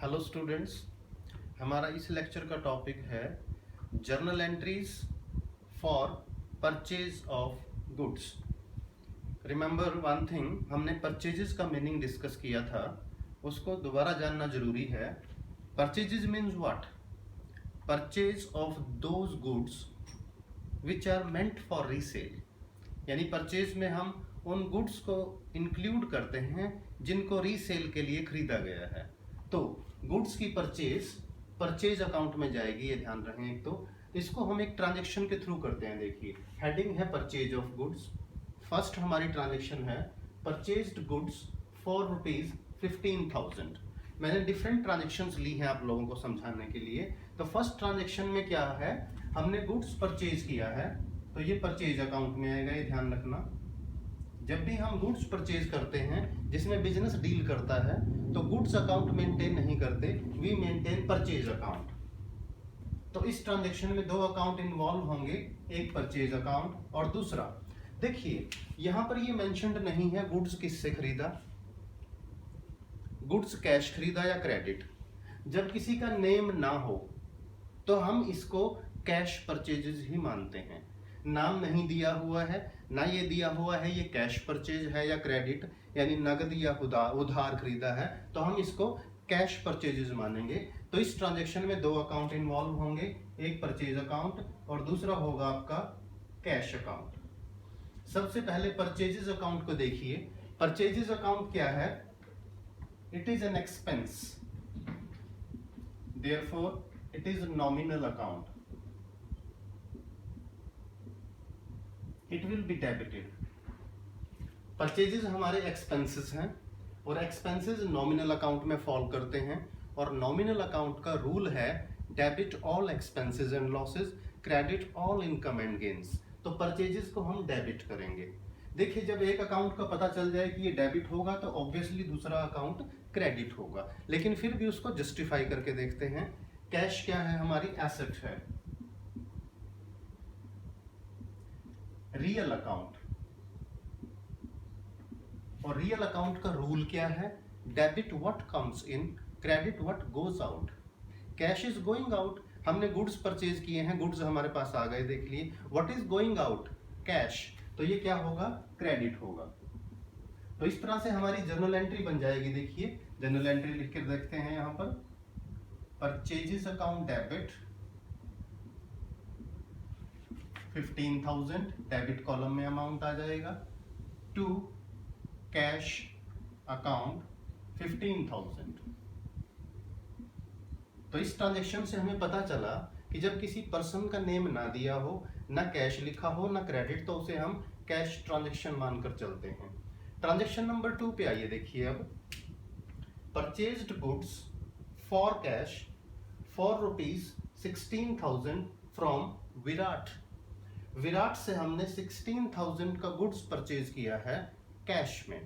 Hello students, हमारा इस lecture का टॉपिक है journal entries for purchase of goods. Remember one thing, हमने परचेजेस का मीनिंग डिस्कस किया था, उसको दोबारा जानना जरूरी है। Purchases means what? Purchase of those goods which are meant for resale. यानी परचेज में हम उन गुड्स को इंक्लूड करते हैं जिनको रीसेल के लिए खरीदा गया है। तो गुड्स की परचेज अकाउंट में जाएगी, ये ध्यान रखें। एक तो इसको हम एक ट्रांजेक्शन के थ्रू करते हैं। देखिए, हेडिंग है परचेज ऑफ गुड्स। फर्स्ट हमारी ट्रांजेक्शन है परचेज्ड गुड्स फॉर ₹15,000। मैंने डिफरेंट ट्रांजेक्शन्स ली हैं आप लोगों को समझाने के लिए। तो फर्स्ट ट्रांजेक्शन में क्या है, हमने गुड्स परचेज किया है, तो ये परचेज अकाउंट में आएगा। ये ध्यान रखना, जब भी हम गुड्स परचेज करते हैं जिसमें बिजनेस डील करता है तो गुड्स अकाउंट मेंटेन नहीं करते, वी मेंटेन परचेज अकाउंट। तो इस ट्रांजेक्शन में दो अकाउंट इन्वॉल्व होंगे, एक परचेज अकाउंट और दूसरा, देखिए यहां पर ये मेंशन्ड नहीं है गुड्स किससे खरीदा, गुड्स कैश खरीदा या क्रेडिट। जब किसी का नेम ना हो तो हम इसको कैश परचेजेस ही मानते हैं। नाम नहीं दिया हुआ है, ना ये दिया हुआ है ये कैश परचेज है या क्रेडिट, यानी नगद या उधार खरीदा है, तो हम इसको कैश परचेजेस मानेंगे। तो इस ट्रांजैक्शन में दो अकाउंट इन्वॉल्व होंगे, एक परचेज अकाउंट और दूसरा होगा आपका कैश अकाउंट। सबसे पहले परचेजेस अकाउंट को देखिए। परचेजेस अकाउंट क्या है? It is an expense, therefore it is nominal account, it will be debited. Purchases हमारे एक्सपेंसेस हैं और एक्सपेंसेस नॉमिनल अकाउंट में फॉल करते हैं, और नॉमिनल अकाउंट का रूल है debit all expenses and losses, credit all income and gains. तो परचेजेस को हम डेबिट करेंगे। देखिए, जब एक अकाउंट का पता चल जाए कि ये डेबिट होगा तो ऑब्वियसली दूसरा अकाउंट क्रेडिट होगा, लेकिन फिर भी उसको जस्टिफाई करके देखते हैं। कैश क्या है? हमारी एसेट है। रियल अकाउंट, और रियल अकाउंट का रूल क्या है? Debit what comes in, credit what goes out. Cash is going out, हमने गुड्स परचेज किए हैं, गुड्स हमारे पास आ गए, देख लिए। What is going out? Cash, तो ये क्या होगा? क्रेडिट होगा। तो इस तरह से हमारी जर्नल एंट्री बन जाएगी। देखिए, जर्नल एंट्री लिख के देखते हैं यहां पर, purchases account debit 15,000, debit column में अमाउंट आ जाएगा, टू कैश अकाउंट 15,000। तो इस ट्रांजेक्शन से हमें पता चला कि जब किसी पर्सन का नेम ना दिया हो, ना कैश लिखा हो, ना क्रेडिट, तो उसे हम कैश ट्रांजेक्शन मानकर चलते हैं। ट्रांजेक्शन नंबर 2 पे आइए। देखिए, अब purchased goods for cash for ₹16,000 from Virat. Virat से हमने 16,000 का गुड्स परचेज किया है कैश में।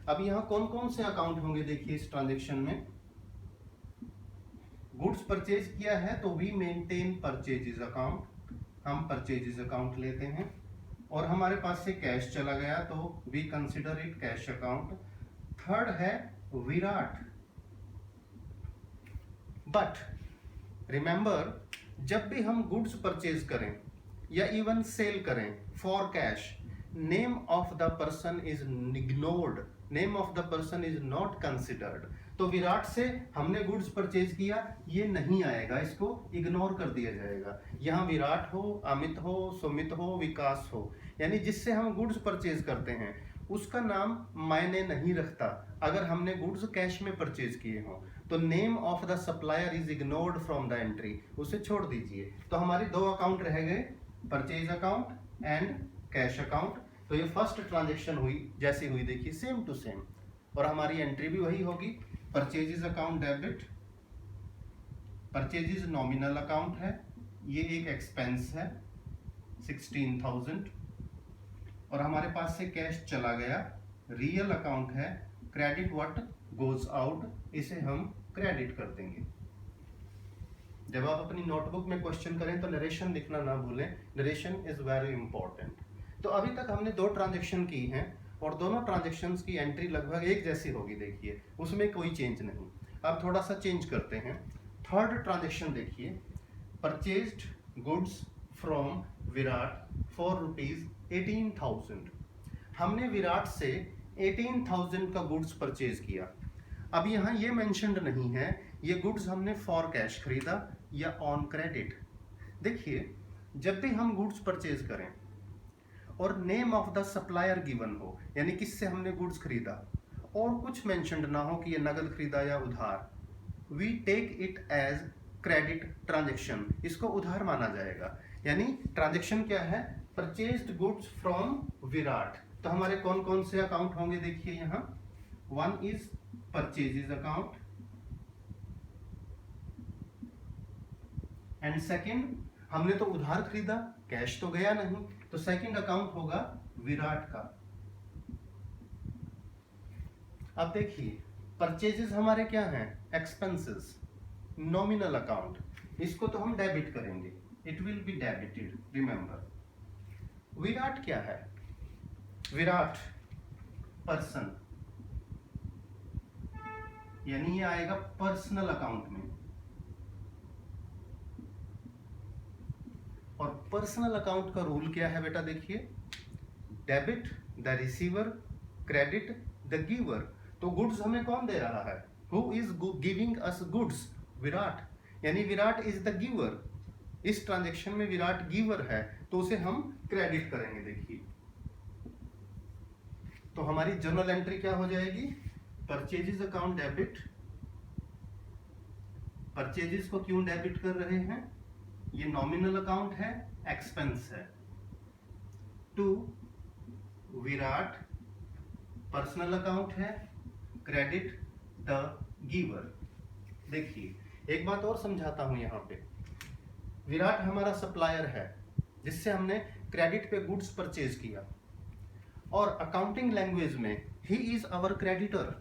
अब यहाँ कौन कौन से अकाउंट होंगे? देखिए, इस ट्रांजेक्शन में गुड्स परचेज किया है तो वी मेंटेन परचेजेस अकाउंट, हम परचेजेस अकाउंट लेते हैं, और हमारे पास से कैश चला गया तो we consider it cash account. Third है विराट। बट रिमेंबर, जब भी हम गुड्स परचेज करें या इवन सेल करें for cash, name of the person is ignored, name of the person is not considered. तो विराट से हमने गुड्स परचेज किया, ये नहीं आएगा, इसको इग्नोर कर दिया जाएगा। यहाँ विराट हो, अमित हो, सुमित हो, विकास हो, यानी जिससे हम गुड्स परचेज करते हैं उसका नाम मायने नहीं रखता अगर हमने गुड्स कैश में परचेज किए हों। तो name of the supplier is ignored from the entry, उसे छोड़ दीजिए। तो हमारे दो अकाउंट रह गए, purchase account and cash account. तो ये फर्स्ट ट्रांजेक्शन हुई जैसी हुई, देखिए सेम टू सेम, और हमारी एंट्री भी वही होगी। Purchases account debit, purchases nominal account है, ये एक एक्सपेंस है 16,000, और हमारे पास से कैश चला गया, रियल अकाउंट है, क्रेडिट व्हाट गोज आउट, इसे हम क्रेडिट कर देंगे। जब आप अपनी नोटबुक में क्वेश्चन करें तो नरेशन लिखना ना भूलें, नरेशन इज वेरी इंपॉर्टेंट। तो अभी तक हमने दो ट्रांजेक्शन की हैं और दोनों ट्रांजेक्शन्स की एंट्री लगभग एक जैसी होगी। देखिए, उसमें कोई चेंज नहीं। अब थोड़ा सा चेंज करते हैं। थर्ड ट्रांजेक्शन देखिए, purchased goods from Virat for ₹18,000। हमने विराट से 18,000 का गुड्स परचेज किया। अब यहाँ ये मेंशन्ड नहीं है ये गुड्स हमने फॉर कैश खरीदा या ऑन क्रेडिट। देखिए, जब भी हम गुड्स परचेज करें और name of the supplier given हो, यानी किससे हमने गुड्स खरीदा, और कुछ मेंशन्ड ना हो कि ये नगद खरीदा या उधार, we take it as credit transaction, इसको उधार माना जाएगा। यानी ट्रांजेक्शन क्या है, परचेज्ड गुड्स फ्रॉम विराट। तो हमारे कौन कौन से अकाउंट होंगे देखिए यहाँ, one is purchases account and second, हमने तो उधार खरीदा, कैश तो गया नहीं, तो सेकंड अकाउंट होगा विराट का। अब देखिए, परचेजेस हमारे क्या हैं, एक्सपेंसेस, नॉमिनल अकाउंट, इसको तो हम डेबिट करेंगे, it will be debited. Remember, Virat क्या है, विराट पर्सन, यानी ये आएगा पर्सनल अकाउंट में। और पर्सनल अकाउंट का रूल क्या है बेटा, देखिए, debit the receiver, credit the giver. तो गुड्स हमें कौन दे रहा है, who is giving us goods, Virat, यानी विराट इज द गिवर। इस ट्रांजेक्शन में विराट गिवर है तो उसे हम क्रेडिट करेंगे। देखिए, तो हमारी जर्नल एंट्री क्या हो जाएगी, परचेजेस अकाउंट डेबिट। परचेजेस को क्यों डेबिट कर रहे हैं, ये नॉमिनल अकाउंट है, एक्सपेंस है। टू विराट पर्सनल अकाउंट है, क्रेडिट द गिवर। देखिए, एक बात और समझाता हूं यहाँ पे, विराट हमारा सप्लायर है जिससे हमने क्रेडिट पे गुड्स परचेज किया, और अकाउंटिंग लैंग्वेज में ही इज आवर क्रेडिटर।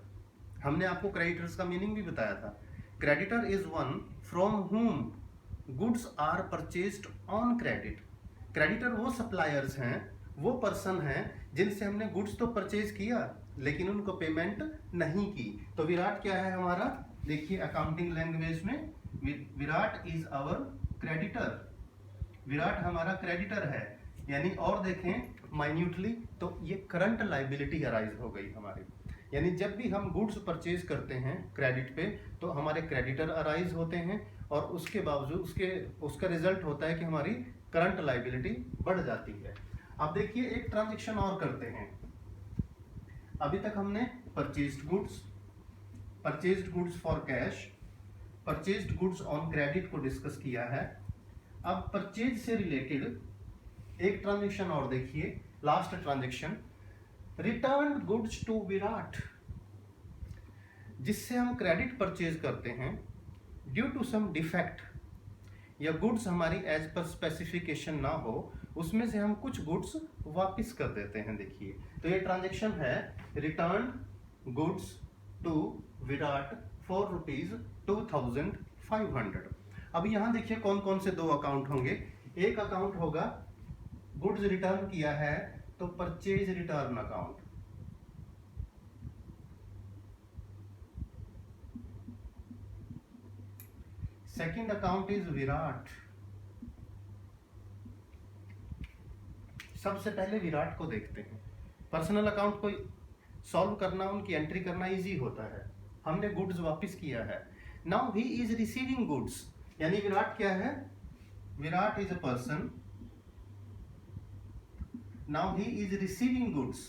हमने आपको क्रेडिटर्स का मीनिंग भी बताया था। Creditor is one from whom goods are purchased on credit. Creditor वो सप्लायर्स हैं, वो पर्सन हैं जिनसे हमने गुड्स तो परचेज किया लेकिन उनको पेमेंट नहीं की। तो विराट क्या है हमारा, देखिए अकाउंटिंग लैंग्वेज में Virat is our creditor, Virat हमारा क्रेडिटर है। यानी और देखें माइन्यूटली तो ये करंट लाइबिलिटी अराइज हो गई हमारी, यानी जब भी हम गुड्स परचेज करते हैं क्रेडिट पे तो हमारे क्रेडिटर अराइज होते हैं, और उसके बावजूद उसका रिजल्ट होता है कि हमारी करंट लाइबिलिटी बढ़ जाती है। अब देखिए, एक ट्रांजेक्शन और करते हैं। अभी तक हमने purchased goods for cash, purchased goods on credit को डिस्कस किया है। अब परचेज से रिलेटेड एक ट्रांजेक्शन और देखिए, last transaction, return goods to Virat, जिससे हम क्रेडिट परचेज करते हैं ड्यू टू सम डिफेक्ट, या गुड्स हमारी एज पर स्पेसिफिकेशन ना हो, उसमें से हम कुछ गुड्स वापस कर देते हैं। देखिए, तो ये ट्रांजेक्शन है return goods to Virat for ₹2,500। अब यहाँ देखिए कौन कौन से दो अकाउंट होंगे। एक अकाउंट होगा गुड्स रिटर्न किया है तो purchase return account, second account is Virat. सबसे पहले विराट को देखते हैं। पर्सनल अकाउंट को सॉल्व करना, उनकी एंट्री करना इजी होता है। हमने गुड्स वापस किया है, now he is receiving goods, यानी विराट क्या है, Virat is a person, now he is receiving goods.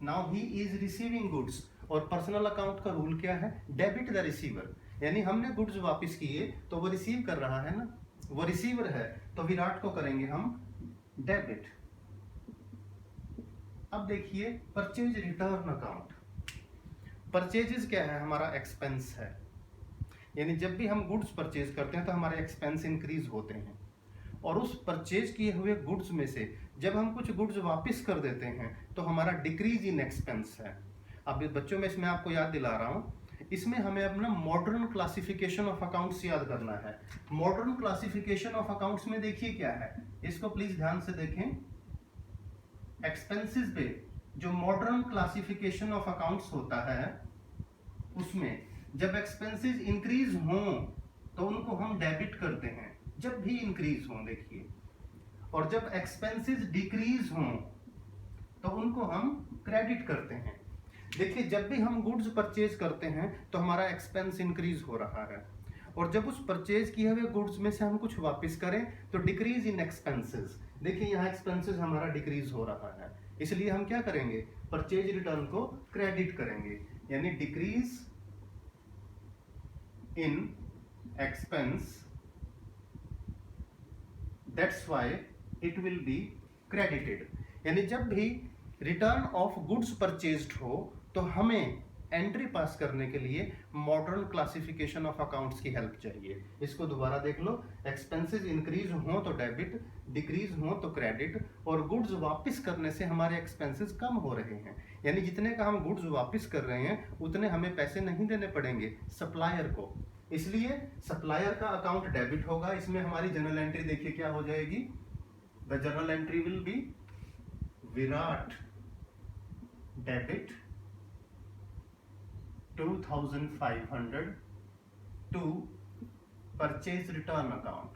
Now he is receiving goods, और पर्सनल अकाउंट का रूल क्या है, डेबिट द रिसीवर, यानी हमने गुड्स वापस किए तो वो रिसीव कर रहा है ना, वो रिसीवर है, तो विराट को करेंगे हम डेबिट। अब देखिए परचेज रिटर्न अकाउंट, परचेजेस क्या है, हमारा एक्सपेंस है, यानी जब भी हम गुड्स परचेज करते हैं तो हमारे एक्सपेंस इंक्रीज होते हैं, और उस परचेज किए हुए गुड्स में से जब हम कुछ गुड्स वापस कर देते हैं तो हमारा डिक्रीज इन एक्सपेंस है। अब बच्चों में इसमें आपको याद दिला रहा हूँ, इसमें हमें अपना मॉडर्न क्लासिफिकेशन ऑफ अकाउंट्स याद करना है। मॉडर्न क्लासिफिकेशन ऑफ अकाउंट्स में देखिए क्या है, इसको प्लीज ध्यान से देखें। एक्सपेंसेस पे जो मॉडर्न क्लासिफिकेशन ऑफ अकाउंट्स होता है उसमें जब एक्सपेंसेस इंक्रीज हों तो उनको हम डेबिट करते हैं, जब भी इंक्रीज हों देखिए, और जब एक्सपेंसेस डिक्रीज हों तो उनको हम क्रेडिट करते हैं। देखिए जब भी हम गुड्स परचेज करते हैं तो हमारा एक्सपेंस इंक्रीज हो रहा है, और जब उस परचेज किए हुए गुड्स में से हम कुछ वापस करें तो डिक्रीज इन एक्सपेंसेस। देखिए यहाँ एक्सपेंसेस हमारा डिक्रीज हो रहा है, इसलिए हम क्या करेंगे, परचेज रिटर्न को क्रेडिट करेंगे, यानी decrease in expense, that's why it will be credited. यानी जब भी रिटर्न ऑफ गुड्स परचेज्ड हो तो हमें एंट्री पास करने के लिए मॉडर्न क्लासिफिकेशन ऑफ अकाउंट्स की हेल्प चाहिए। इसको दोबारा देख लो, एक्सपेंसेस इंक्रीज हो तो डेबिट, डिक्रीज हो तो क्रेडिट, और गुड्स वापस करने से हमारे एक्सपेंसेस कम हो रहे हैं। यानी जितने का हम गुड्स वापस कर रहे हैं उतने हमें पैसे नहीं देने पड़ेंगे सप्लायर को, इसलिए सप्लायर का अकाउंट डेबिट होगा। इसमें हमारी जर्नल एंट्री देखिए क्या हो जाएगी, the journal entry will be Virat debit 2500 to purchase return account.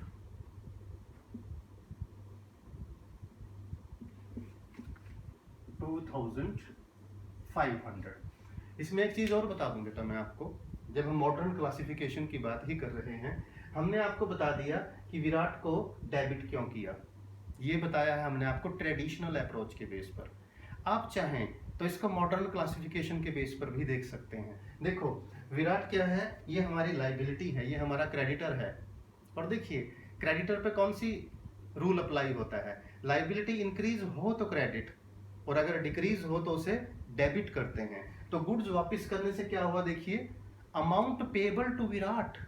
$2500। इसमें एक चीज और बता दूं बेटा मैं आपको, जब हम मॉडर्न क्लासिफिकेशन की बात ही कर रहे हैं, हमने आपको बता दिया कि विराट को डेबिट क्यों किया, ये बताया है हमने आपको ट्रेडिशनल अप्रोच के बेस पर। आप चाहें तो इसको मॉडर्न क्लासिफिकेशन के बेस पर भी देख सकते हैं। देखो विराट क्या है, ये हमारी लाइबिलिटी है, ये हमारा क्रेडिटर है, और देखिए क्रेडिटर पे कौन सी रूल अप्लाई होता है, लाइबिलिटी इंक्रीज हो तो क्रेडिट, और अगर डिक्रीज हो तो उसे डेबिट करते हैं। तो गुड्स वापस करने से क्या हुआ, देखिए amount payable to Virat,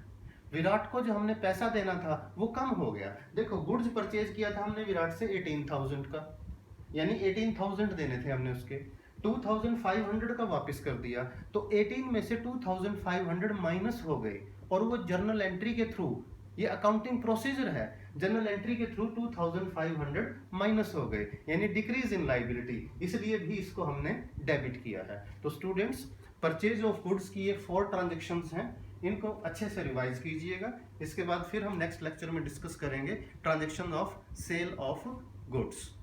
Virat को जो हमने पैसा देना था वो कम हो गया। देखो गुड्स परचेज किया था हमने विराट से 18,000 का, यानी 18,000 देने थे हमने, उसके 2,500 का वापस कर दिया, तो 18 में से 2,500 माइनस हो गए, और वो जर्नल एंट्री के थ्रू, ये अकाउंटिंग प्रोसीजर है, जर्नल एंट्री के थ्रू 2,500 माइनस हो गए, यानी डिक्रीज इन लाइबिलिटी, इसलिए भी इसको हमने डेबिट किया है। तो स्टूडेंट्स परचेज ऑफ गुड्स की ये 4 ट्रांजेक्शन्स हैं, इनको अच्छे से रिवाइज कीजिएगा। इसके बाद फिर हम नेक्स्ट लेक्चर में डिस्कस करेंगे transaction of sale of goods.